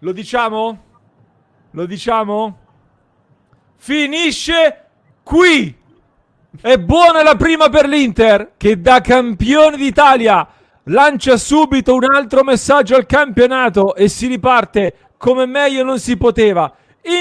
Lo diciamo? Lo diciamo? Finisce qui! È buona la prima per l'Inter, che da campione d'Italia lancia subito un altro messaggio al campionato e si riparte come meglio non si poteva.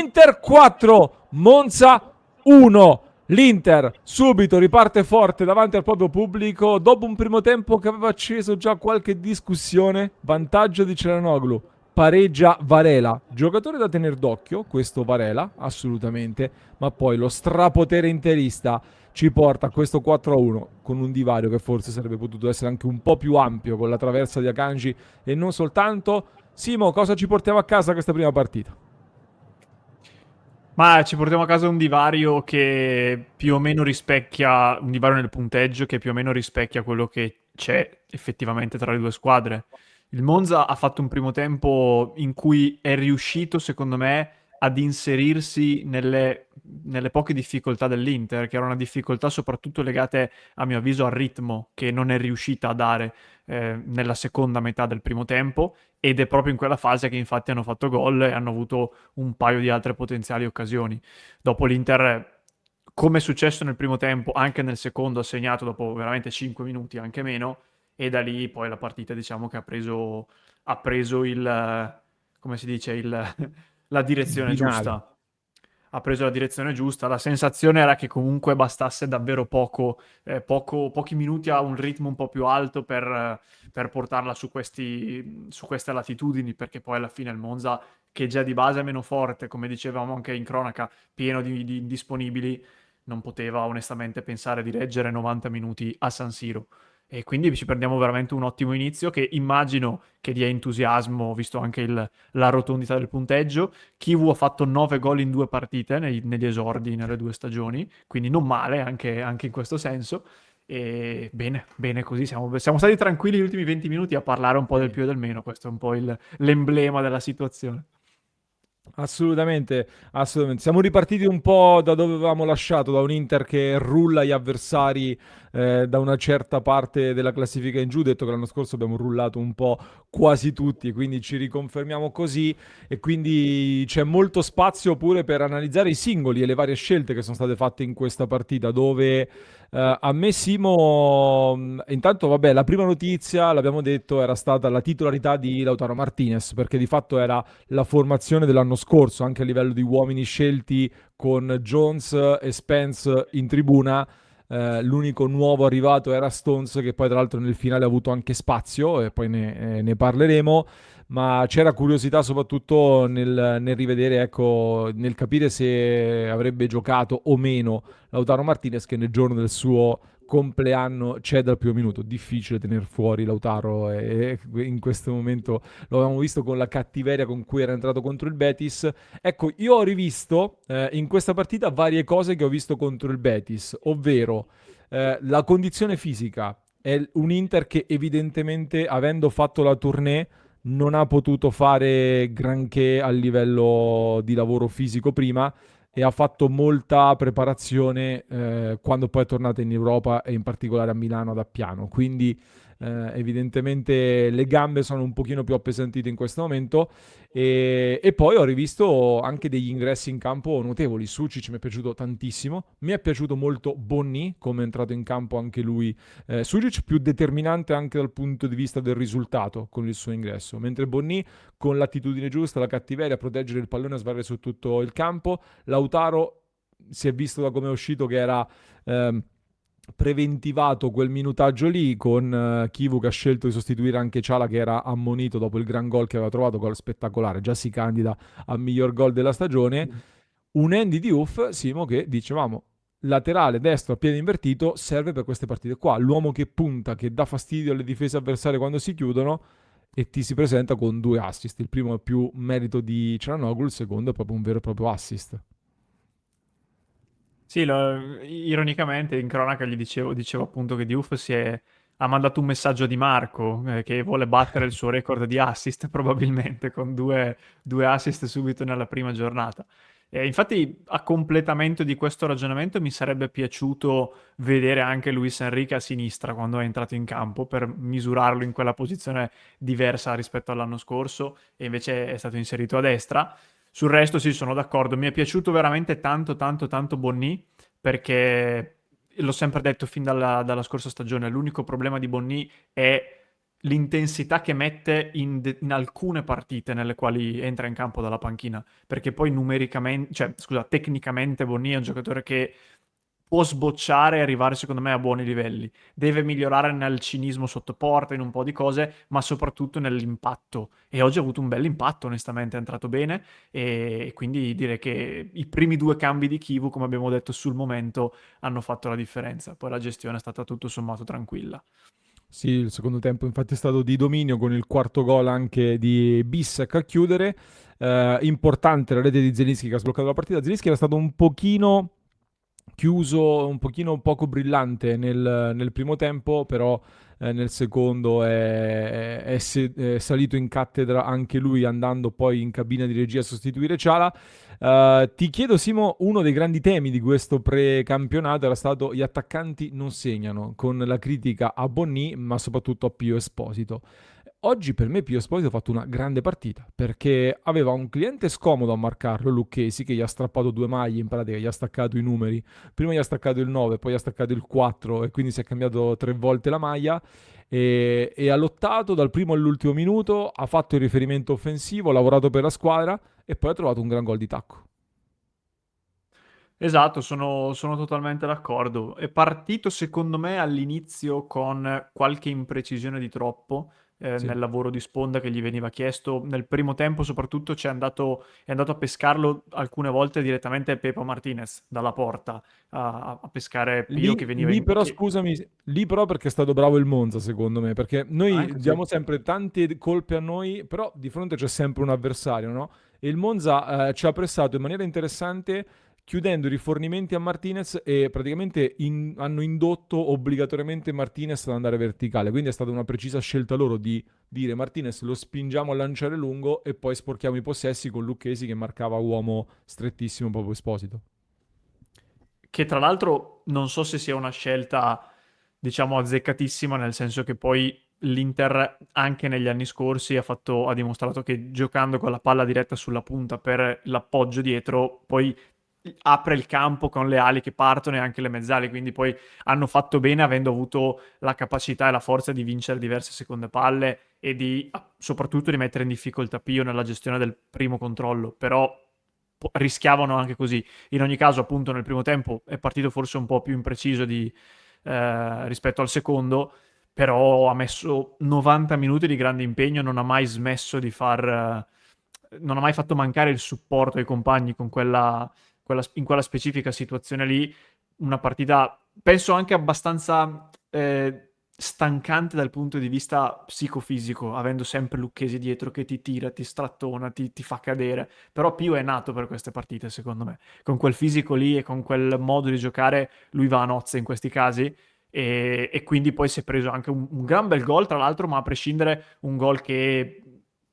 Inter 4, Monza 1. L'Inter subito riparte forte davanti al proprio pubblico dopo un primo tempo che aveva acceso già qualche discussione. Vantaggio di Çalhanoğlu. Pareggia Varela, giocatore da tenere d'occhio, questo Varela, assolutamente, ma poi lo strapotere interista ci porta a questo 4-1 con un divario che forse sarebbe potuto essere anche un po' più ampio con la traversa di Akanji e non soltanto. Simo, cosa ci portiamo a casa questa prima partita? Ma ci portiamo a casa un divario che più o meno rispecchia, un divario nel punteggio che più o meno rispecchia quello che c'è effettivamente tra le due squadre. Il Monza ha fatto un primo tempo in cui è riuscito, secondo me, ad inserirsi nelle poche difficoltà dell'Inter, che erano difficoltà soprattutto legate, a mio avviso, al ritmo che non è riuscita a dare nella seconda metà del primo tempo, ed è proprio in quella fase che infatti hanno fatto gol e hanno avuto un paio di altre potenziali occasioni. Dopo l'Inter, come è successo nel primo tempo, anche nel secondo ha segnato dopo veramente 5 minuti, anche meno, e da lì poi la partita diciamo che ha preso il, come si dice, la Il direzione binario. giusta. Ha preso la direzione giusta. La sensazione era che comunque bastasse davvero pochi minuti a un ritmo un po' più alto per portarla su queste latitudini, perché poi alla fine il Monza, che già di base è meno forte, come dicevamo anche in cronaca, pieno di disponibili, non poteva onestamente pensare di reggere 90 minuti a San Siro. E quindi ci prendiamo veramente un ottimo inizio che immagino che dia entusiasmo, visto anche la rotondità del punteggio. Kivu ha fatto 9 gol in 2 partite negli esordi nelle 2 stagioni, quindi non male anche in questo senso. E bene, bene così, siamo stati tranquilli gli ultimi 20 minuti a parlare un po' del Sì. più e del meno, questo è un po' l'emblema della situazione. Assolutamente, assolutamente. Siamo ripartiti un po' da dove avevamo lasciato, da un Inter che rulla gli avversari da una certa parte della classifica in giù. Detto che l'anno scorso abbiamo rullato un po' quasi tutti, quindi ci riconfermiamo così e quindi c'è molto spazio pure per analizzare i singoli e le varie scelte che sono state fatte in questa partita, dove a me Simo, intanto vabbè, la prima notizia, l'abbiamo detto, era stata la titolarità di Lautaro Martinez, perché di fatto era la formazione dell'anno scorso, anche a livello di uomini scelti con Jones e Spence in tribuna. L'unico nuovo arrivato era Stones, che poi tra l'altro nel finale ha avuto anche spazio, e poi ne parleremo. Ma c'era curiosità soprattutto nel rivedere, ecco, nel capire se avrebbe giocato o meno Lautaro Martinez, che nel giorno del suo compleanno c'è dal primo minuto. Difficile tenere fuori Lautaro e in questo momento lo avevamo visto con la cattiveria con cui era entrato contro il Betis. Ecco, io ho rivisto in questa partita varie cose che ho visto contro il Betis, ovvero la condizione fisica. È un Inter che evidentemente, avendo fatto la tournée, non ha potuto fare granché a livello di lavoro fisico prima e ha fatto molta preparazione quando poi è tornata in Europa e in particolare a Milano ad Appiano. Quindi evidentemente le gambe sono un pochino più appesantite in questo momento e poi ho rivisto anche degli ingressi in campo notevoli. Sucic mi è piaciuto tantissimo, mi è piaciuto molto Bonni come è entrato in campo anche lui. Sucic più determinante anche dal punto di vista del risultato con il suo ingresso, mentre Bonni con l'attitudine giusta, la cattiveria, a proteggere il pallone e a sbarrare su tutto il campo. Lautaro si è visto da come è uscito che era preventivato quel minutaggio lì con Kivu che ha scelto di sostituire anche Ciala che era ammonito dopo il gran gol che aveva trovato, gol spettacolare, già si candida al miglior gol della stagione. Un Andy Diouf, Simo, che dicevamo laterale destro a piede invertito serve per queste partite qua, l'uomo che punta, che dà fastidio alle difese avversarie quando si chiudono e ti si presenta con 2 assist. Il primo è più merito di Çalhanoğlu, il secondo è proprio un vero e proprio assist. Sì, ironicamente in cronaca dicevo appunto che Diouf ha mandato un messaggio di Marco che vuole battere il suo record di assist probabilmente con due assist subito nella prima giornata. Infatti, a completamento di questo ragionamento, mi sarebbe piaciuto vedere anche Luis Enrique a sinistra quando è entrato in campo per misurarlo in quella posizione diversa rispetto all'anno scorso, e invece è stato inserito a destra. Sul resto sì, sono d'accordo. Mi è piaciuto veramente tanto, tanto, tanto Bonni, perché l'ho sempre detto fin dalla scorsa stagione, l'unico problema di Bonni è l'intensità che mette in alcune partite nelle quali entra in campo dalla panchina, perché poi numericamente, cioè scusa, tecnicamente Bonni è un giocatore che può sbocciare e arrivare secondo me a buoni livelli. Deve migliorare nel cinismo sotto porta, in un po' di cose, ma soprattutto nell'impatto. E oggi ha avuto un bel impatto, onestamente, è entrato bene, e quindi direi che i primi due cambi di Kivu, come abbiamo detto sul momento, hanno fatto la differenza. Poi la gestione è stata tutto sommato tranquilla. Sì, il secondo tempo infatti è stato di dominio con il quarto gol anche di Bissek a chiudere. Importante la rete di Zelinski che ha sbloccato la partita. Zelinski era stato un pochino chiuso, un pochino poco brillante nel primo tempo, però nel secondo è salito in cattedra anche lui, andando poi in cabina di regia a sostituire Ciala. Ti chiedo, Simo, uno dei grandi temi di questo precampionato era stato gli attaccanti non segnano, con la critica a Bonni, ma soprattutto a Pio Esposito. Oggi per me Pio Esposito ha fatto una grande partita perché aveva un cliente scomodo a marcarlo, Lucchesi, che gli ha strappato due maglie, in pratica gli ha staccato i numeri. Prima gli ha staccato il 9, poi gli ha staccato il 4 e quindi si è cambiato tre volte la maglia e ha lottato dal primo all'ultimo minuto, ha fatto il riferimento offensivo, ha lavorato per la squadra e poi ha trovato un gran gol di tacco. Esatto, sono totalmente d'accordo. È partito secondo me all'inizio con qualche imprecisione di troppo Sì. nel lavoro di sponda che gli veniva chiesto. Nel primo tempo soprattutto è andato a pescarlo alcune volte direttamente Pepo Martinez dalla porta a pescare Pio che veniva Lì in... però, scusami, lì però perché è stato bravo il Monza, secondo me, perché noi Anche sì. diamo sempre tante colpe a noi, però di fronte c'è sempre un avversario, no? E il Monza ci ha pressato in maniera interessante, chiudendo i rifornimenti a Martinez e praticamente hanno indotto obbligatoriamente Martinez ad andare verticale, quindi è stata una precisa scelta loro di dire Martinez lo spingiamo a lanciare lungo e poi sporchiamo i possessi con Lucchesi che marcava uomo strettissimo proprio Esposito. Che tra l'altro non so se sia una scelta, diciamo, azzeccatissima, nel senso che poi l'Inter anche negli anni scorsi ha dimostrato che giocando con la palla diretta sulla punta per l'appoggio dietro, poi apre il campo con le ali che partono e anche le mezzali, quindi poi hanno fatto bene avendo avuto la capacità e la forza di vincere diverse seconde palle e soprattutto di mettere in difficoltà Pio nella gestione del primo controllo, però rischiavano anche così. In ogni caso, appunto, nel primo tempo è partito forse un po' più impreciso rispetto al secondo, però ha messo 90 minuti di grande impegno, non ha mai smesso di non ha mai fatto mancare il supporto ai compagni con in quella specifica situazione lì. Una partita, penso anche abbastanza stancante dal punto di vista psicofisico, avendo sempre Lucchesi dietro che ti tira, ti strattona, ti fa cadere. Però Pio è nato per queste partite, secondo me. Con quel fisico lì e con quel modo di giocare, lui va a nozze in questi casi. E quindi poi si è preso anche un gran bel gol, tra l'altro, ma a prescindere un gol che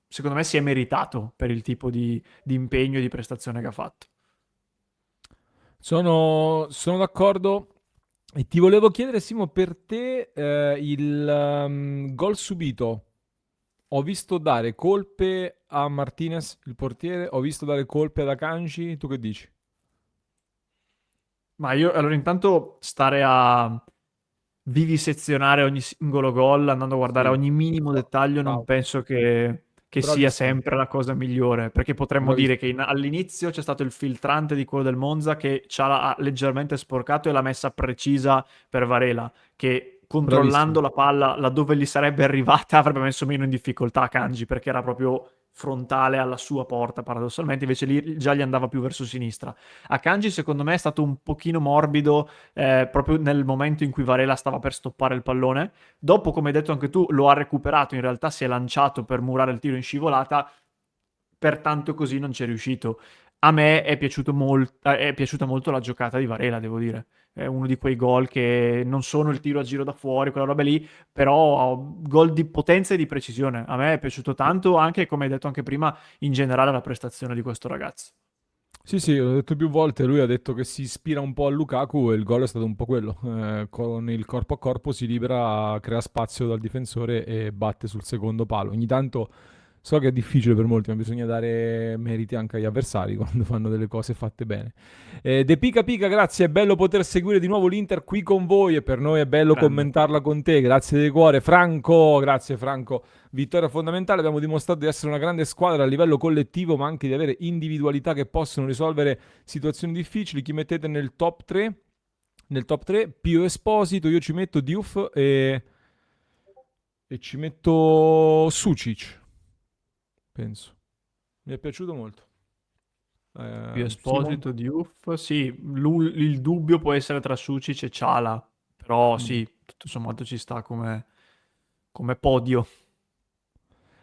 secondo me si è meritato per il tipo di impegno e di prestazione che ha fatto. Sono d'accordo e ti volevo chiedere, Simo, per te il gol subito. Ho visto dare colpe a Martinez, il portiere, ho visto dare colpe ad Akanji, tu che dici? Ma io allora intanto stare a vivisezionare ogni singolo gol, andando a guardare Sì, ogni minimo dettaglio, non bravo, penso che sia bravissimo, sempre la cosa migliore, perché potremmo dire che bravissimo. all'inizio c'è stato il filtrante di quello del Monza che ha leggermente sporcato e l'ha messa precisa per Varela, che Bravissimo. controllando la palla laddove gli sarebbe arrivata avrebbe messo meno in difficoltà Kanji, perché era proprio frontale alla sua porta, paradossalmente, invece lì già gli andava più verso sinistra. A Kanji secondo me è stato un pochino morbido proprio nel momento in cui Varela stava per stoppare il pallone. Dopo, come hai detto anche tu, lo ha recuperato, in realtà si è lanciato per murare il tiro in scivolata, pertanto così non c'è riuscito. A me è piaciuta molto la giocata di Varela, devo dire. È uno di quei gol che non sono il tiro a giro da fuori, quella roba lì, però gol di potenza e di precisione. A me è piaciuto tanto, anche come hai detto anche prima, in generale la prestazione di questo ragazzo. Sì, sì, l'ho detto più volte, lui ha detto che si ispira un po' a Lukaku e il gol è stato un po' quello. Con il corpo a corpo si libera, crea spazio dal difensore e batte sul secondo palo. Ogni tanto so che è difficile per molti, ma bisogna dare meriti anche agli avversari quando fanno delle cose fatte bene. De Pica Pica, grazie, è bello poter seguire di nuovo l'Inter qui con voi e per noi è bello Grande. commentarla con te, grazie di cuore. Franco, grazie Franco. Vittoria fondamentale, abbiamo dimostrato di essere una grande squadra a livello collettivo, ma anche di avere individualità che possono risolvere situazioni difficili. Chi mettete nel top 3? Nel top 3, Pio Esposito, io ci metto Diouf e ci metto Sucic, penso. Mi è piaciuto molto. Più Simo? Esposito, Diouf, sì, il dubbio può essere tra Sucic e Ciala, però Mm. sì, tutto sommato ci sta come podio.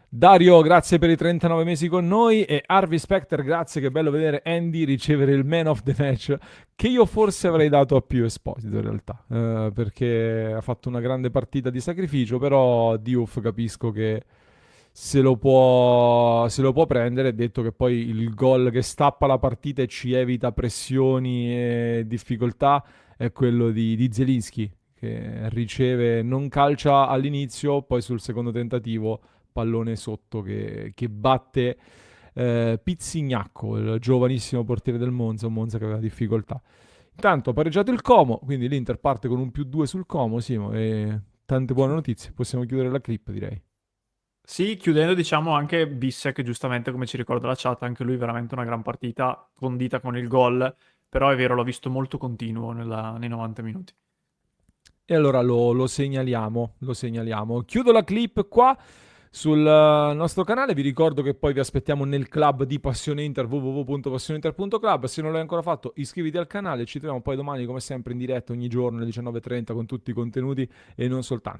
Dario, grazie per i 39 mesi con noi e Harvey Specter, grazie, che bello vedere Andy ricevere il man of the match che io forse avrei dato a Pio Esposito in realtà, perché ha fatto una grande partita di sacrificio, però Diouf capisco che se lo può prendere, detto che poi il gol che stappa la partita e ci evita pressioni e difficoltà è quello di Zielinski, che riceve, non calcia all'inizio, poi sul secondo tentativo pallone sotto che batte Pizzignacco, il giovanissimo portiere del Monza, un Monza che aveva difficoltà. Intanto ha pareggiato il Como, quindi l'Inter parte con un +2 sul Como, Simo, e tante buone notizie. Possiamo chiudere la clip, direi. Sì, chiudendo diciamo anche Bissek, giustamente come ci ricorda la chat, anche lui veramente una gran partita, condita con il gol, però è vero, l'ho visto molto continuo nei 90 minuti. E allora lo segnaliamo, lo segnaliamo. Chiudo la clip qua sul nostro canale. Vi ricordo che poi vi aspettiamo nel club di Passione Inter, www.passioneinter.club. Se non l'hai ancora fatto, iscriviti al canale. Ci troviamo poi domani, come sempre, in diretta ogni giorno alle 19:30 con tutti i contenuti e non soltanto.